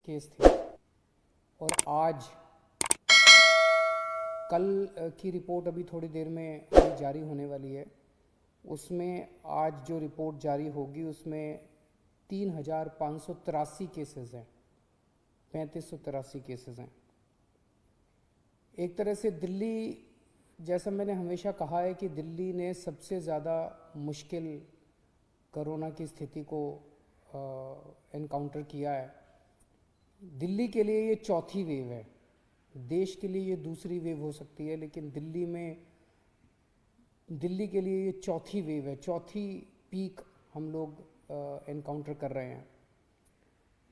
Case थे और आज कल की रिपोर्ट अभी थोड़ी देर में अभी जारी होने वाली है। उसमें आज जो रिपोर्ट जारी होगी उसमें 3,583 केसेस हैं, 3,583 केसेस हैं। एक तरह से दिल्ली, जैसा मैंने हमेशा कहा है कि दिल्ली ने सबसे ज़्यादा मुश्किल कोरोना की स्थिति को एनकाउंटर किया है। दिल्ली के लिए ये चौथी वेव है, देश के लिए ये दूसरी वेव हो सकती है, लेकिन दिल्ली के लिए ये चौथी वेव है, चौथी पीक हम लोग एनकाउंटर कर रहे हैं।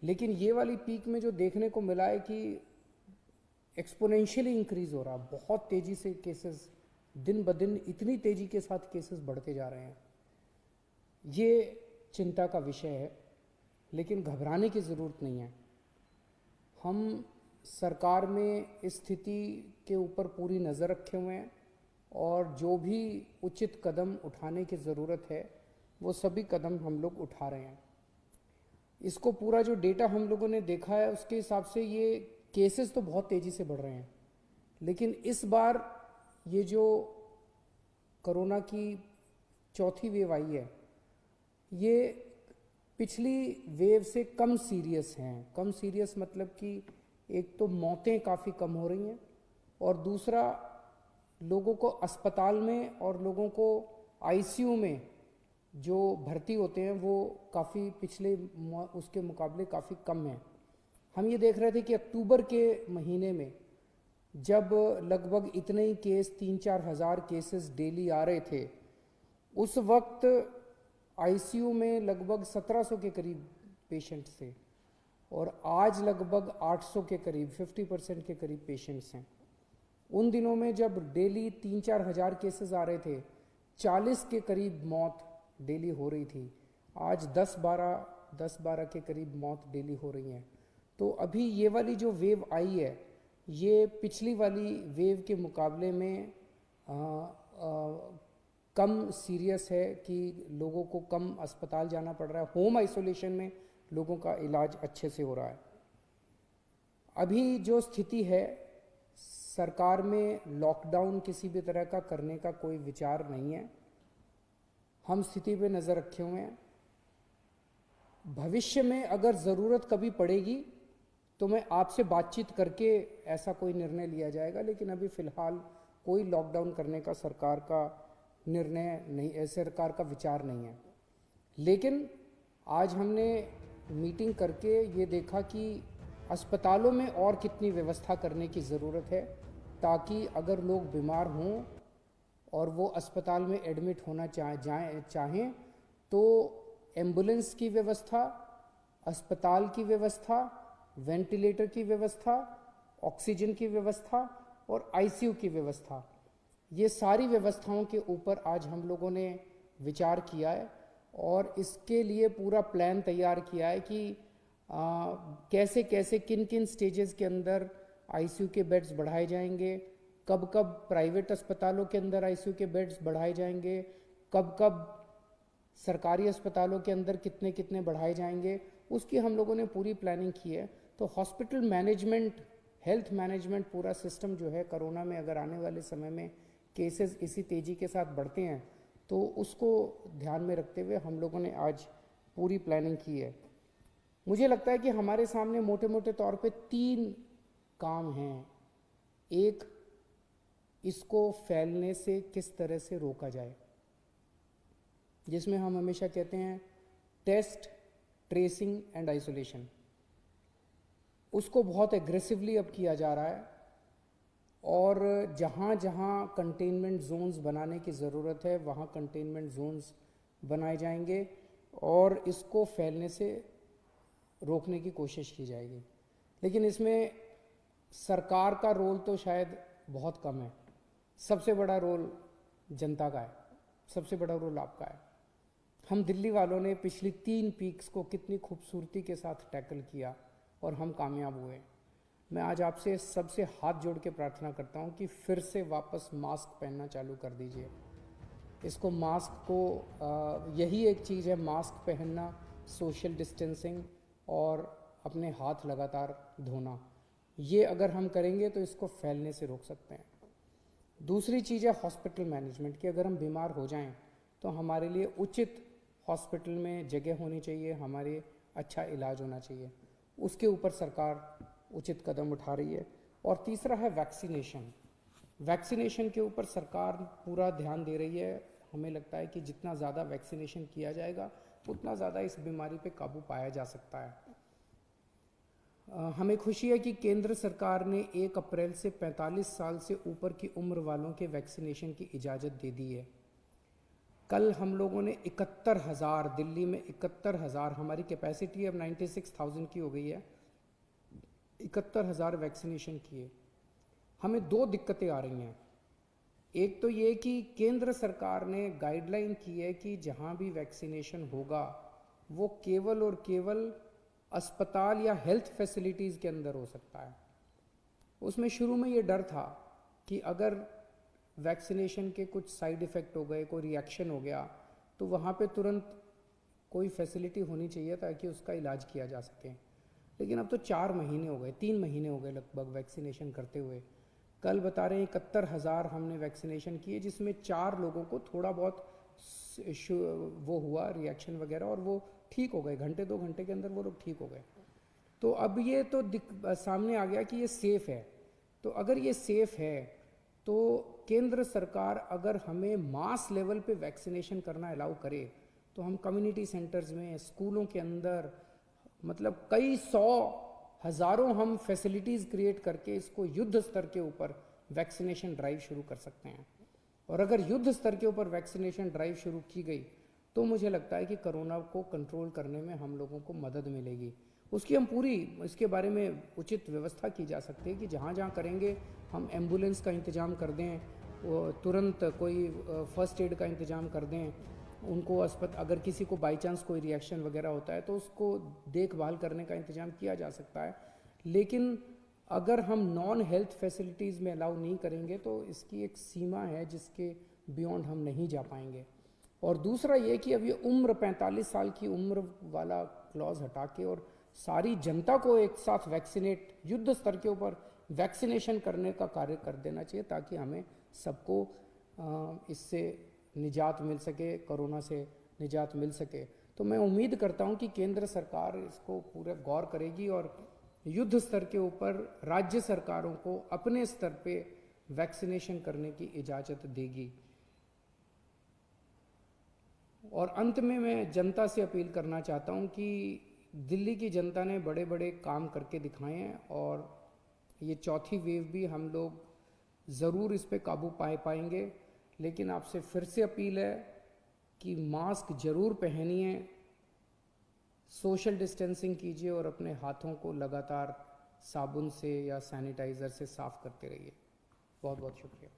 लेकिन ये वाली पीक में जो देखने को मिला है कि एक्सपोनेंशियली इंक्रीज हो रहा, बहुत तेज़ी से केसेस दिन ब दिन इतनी तेज़ी के साथ केसेस बढ़ते जा रहे हैं। ये चिंता का विषय है, लेकिन घबराने की ज़रूरत नहीं है। हम सरकार में इस स्थिति के ऊपर पूरी नज़र रखे हुए हैं और जो भी उचित कदम उठाने की ज़रूरत है वो सभी कदम हम लोग उठा रहे हैं। इसको पूरा जो डेटा हम लोगों ने देखा है उसके हिसाब से ये केसेस तो बहुत तेज़ी से बढ़ रहे हैं, लेकिन इस बार ये जो कोरोना की चौथी वेव आई है ये पिछली वेव से कम सीरियस हैं। कम सीरियस मतलब कि एक तो मौतें काफ़ी कम हो रही हैं और दूसरा लोगों को अस्पताल में और लोगों को आईसीयू में जो भर्ती होते हैं वो काफ़ी पिछले उसके मुकाबले काफ़ी कम हैं। हम ये देख रहे थे कि अक्टूबर के महीने में जब लगभग इतने ही केस 3-4 हज़ार केसेस डेली आ रहे थे, उस वक्त आईसीयू में लगभग 1700 के करीब पेशेंट्स थे और आज लगभग 800 के करीब 50% के करीब पेशेंट्स हैं। उन दिनों में जब डेली 3-4 हज़ार केसेस आ रहे थे, 40 के करीब मौत डेली हो रही थी। आज 10-12 के करीब मौत डेली हो रही हैं। तो अभी ये वाली जो वेव आई है ये पिछली वाली वेव के मुकाबले में कम सीरियस है कि लोगों को कम अस्पताल जाना पड़ रहा है, होम आइसोलेशन में लोगों का इलाज अच्छे से हो रहा है। अभी जो स्थिति है, सरकार में लॉकडाउन किसी भी तरह का करने का कोई विचार नहीं है। हम स्थिति पे नज़र रखे हुए हैं। भविष्य में अगर ज़रूरत कभी पड़ेगी तो मैं आपसे बातचीत करके ऐसा कोई निर्णय लिया जाएगा, लेकिन अभी फ़िलहाल कोई लॉकडाउन करने का सरकार का निर्णय नहीं, सरकार का विचार नहीं है। लेकिन आज हमने मीटिंग करके ये देखा कि अस्पतालों में और कितनी व्यवस्था करने की ज़रूरत है, ताकि अगर लोग बीमार हों और वो अस्पताल में एडमिट होना चाहें तो एम्बुलेंस की व्यवस्था, अस्पताल की व्यवस्था, वेंटिलेटर की व्यवस्था, ऑक्सीजन की व्यवस्था और आईसीयू की व्यवस्था, ये सारी व्यवस्थाओं के ऊपर आज हम लोगों ने विचार किया है और इसके लिए पूरा प्लान तैयार किया है कि कैसे कैसे किन किन स्टेजेस के अंदर आईसीयू के बेड्स बढ़ाए जाएंगे, कब कब प्राइवेट अस्पतालों के अंदर आईसीयू के बेड्स बढ़ाए जाएंगे, कब कब सरकारी अस्पतालों के अंदर कितने कितने बढ़ाए जाएंगे, उसकी हम लोगों ने पूरी प्लानिंग की है। तो हॉस्पिटल मैनेजमेंट, हेल्थ मैनेजमेंट पूरा सिस्टम जो है, कोरोना में अगर आने वाले समय में केसेस इसी तेज़ी के साथ बढ़ते हैं तो उसको ध्यान में रखते हुए हम लोगों ने आज पूरी प्लानिंग की है। मुझे लगता है कि हमारे सामने मोटे मोटे तौर पे 3 काम हैं। एक, इसको फैलने से किस तरह से रोका जाए, जिसमें हम हमेशा कहते हैं टेस्ट, ट्रेसिंग एंड आइसोलेशन। उसको बहुत एग्रेसिवली अब किया जा रहा है और जहाँ जहाँ कंटेनमेंट जोन्स बनाने की ज़रूरत है वहाँ कंटेनमेंट जोन्स बनाए जाएंगे और इसको फैलने से रोकने की कोशिश की जाएगी। लेकिन इसमें सरकार का रोल तो शायद बहुत कम है। सबसे बड़ा रोल जनता का है, सबसे बड़ा रोल आपका है। हम दिल्ली वालों ने पिछली 3 पीक्स को कितनी खूबसूरती के साथ टैकल किया और हम कामयाब हुए। मैं आज आपसे सबसे हाथ जोड़ के प्रार्थना करता हूँ कि फिर से वापस मास्क पहनना चालू कर दीजिए। इसको मास्क को यही एक चीज़ है, मास्क पहनना, सोशल डिस्टेंसिंग और अपने हाथ लगातार धोना, ये अगर हम करेंगे तो इसको फैलने से रोक सकते हैं। दूसरी चीज़ है हॉस्पिटल मैनेजमेंट की। अगर हम बीमार हो जाएं तो हमारे लिए उचित हॉस्पिटल में जगह होनी चाहिए, हमारे अच्छा इलाज होना चाहिए, उसके ऊपर सरकार उचित कदम उठा रही है। और तीसरा है वैक्सीनेशन। वैक्सीनेशन के ऊपर सरकार पूरा ध्यान दे रही है। हमें लगता है कि जितना ज़्यादा वैक्सीनेशन किया जाएगा उतना ज़्यादा इस बीमारी पे काबू पाया जा सकता है। हमें खुशी है कि केंद्र सरकार ने 1 अप्रैल से 45 साल से ऊपर की उम्र वालों के वैक्सीनेशन की इजाज़त दे दी है। कल हम लोगों ने 71,000, दिल्ली में 71,000, हमारी कैपेसिटी अब 96,000 की हो गई है, 71,000 वैक्सीनेशन किए। हमें 2 दिक्कतें आ रही हैं। एक तो ये कि केंद्र सरकार ने गाइडलाइन की है कि जहाँ भी वैक्सीनेशन होगा वो केवल और केवल अस्पताल या हेल्थ फैसिलिटीज़ के अंदर हो सकता है। उसमें शुरू में ये डर था कि अगर वैक्सीनेशन के कुछ साइड इफ़ेक्ट हो गए, कोई रिएक्शन हो गया, तो वहाँ पे तुरंत कोई फैसिलिटी होनी चाहिए ताकि उसका इलाज किया जा सके। लेकिन अब तो 4 महीने हो गए, 3 महीने हो गए लगभग वैक्सीनेशन करते हुए। कल बता रहे हैं 71,000 हमने वैक्सीनेशन किए, जिसमें 4 लोगों को थोड़ा बहुत वो हुआ रिएक्शन वगैरह, और वो ठीक हो गए, घंटे 2 घंटे के अंदर वो लोग ठीक हो गए। तो अब ये तो सामने आ गया कि ये सेफ़ है। तो अगर ये सेफ़ है तो केंद्र सरकार अगर हमें मास लेवल पे वैक्सीनेशन करना अलाउ करे तो हम कम्युनिटी सेंटर्स में, स्कूलों के अंदर, मतलब कई 100 हज़ारों हम फैसिलिटीज़ क्रिएट करके इसको युद्ध स्तर के ऊपर वैक्सीनेशन ड्राइव शुरू कर सकते हैं। और अगर युद्ध स्तर के ऊपर वैक्सीनेशन ड्राइव शुरू की गई तो मुझे लगता है कि कोरोना को कंट्रोल करने में हम लोगों को मदद मिलेगी। उसकी हम पूरी, इसके बारे में उचित व्यवस्था की जा सकती है कि जहाँ जहाँ करेंगे हम एम्बुलेंस का इंतज़ाम कर दें, वो तुरंत कोई फर्स्ट एड का इंतज़ाम कर दें, उनको अगर किसी को बाई चांस कोई रिएक्शन वगैरह होता है तो उसको देखभाल करने का इंतज़ाम किया जा सकता है। लेकिन अगर हम नॉन हेल्थ फैसिलिटीज़ में अलाउ नहीं करेंगे तो इसकी एक सीमा है जिसके बियॉन्ड हम नहीं जा पाएंगे। और दूसरा ये कि अब ये उम्र 45 साल की उम्र वाला क्लॉज हटा के और सारी जनता को एक साथ वैक्सीनेट, युद्ध स्तर के ऊपर वैक्सीनेशन करने का कार्य कर देना चाहिए ताकि हमें सबको इससे निजात मिल सके, कोरोना से निजात मिल सके। तो मैं उम्मीद करता हूं कि केंद्र सरकार इसको पूरा गौर करेगी और युद्ध स्तर के ऊपर राज्य सरकारों को अपने स्तर पे वैक्सीनेशन करने की इजाज़त देगी। और अंत में मैं जनता से अपील करना चाहता हूं कि दिल्ली की जनता ने बड़े बड़े काम करके दिखाए हैं और ये चौथी वेव भी हम लोग ज़रूर इस पे काबू पाएंगे। लेकिन आपसे फिर से अपील है कि मास्क ज़रूर पहनिए, सोशल डिस्टेंसिंग कीजिए और अपने हाथों को लगातार साबुन से या सैनिटाइज़र से साफ़ करते रहिए। बहुत बहुत शुक्रिया।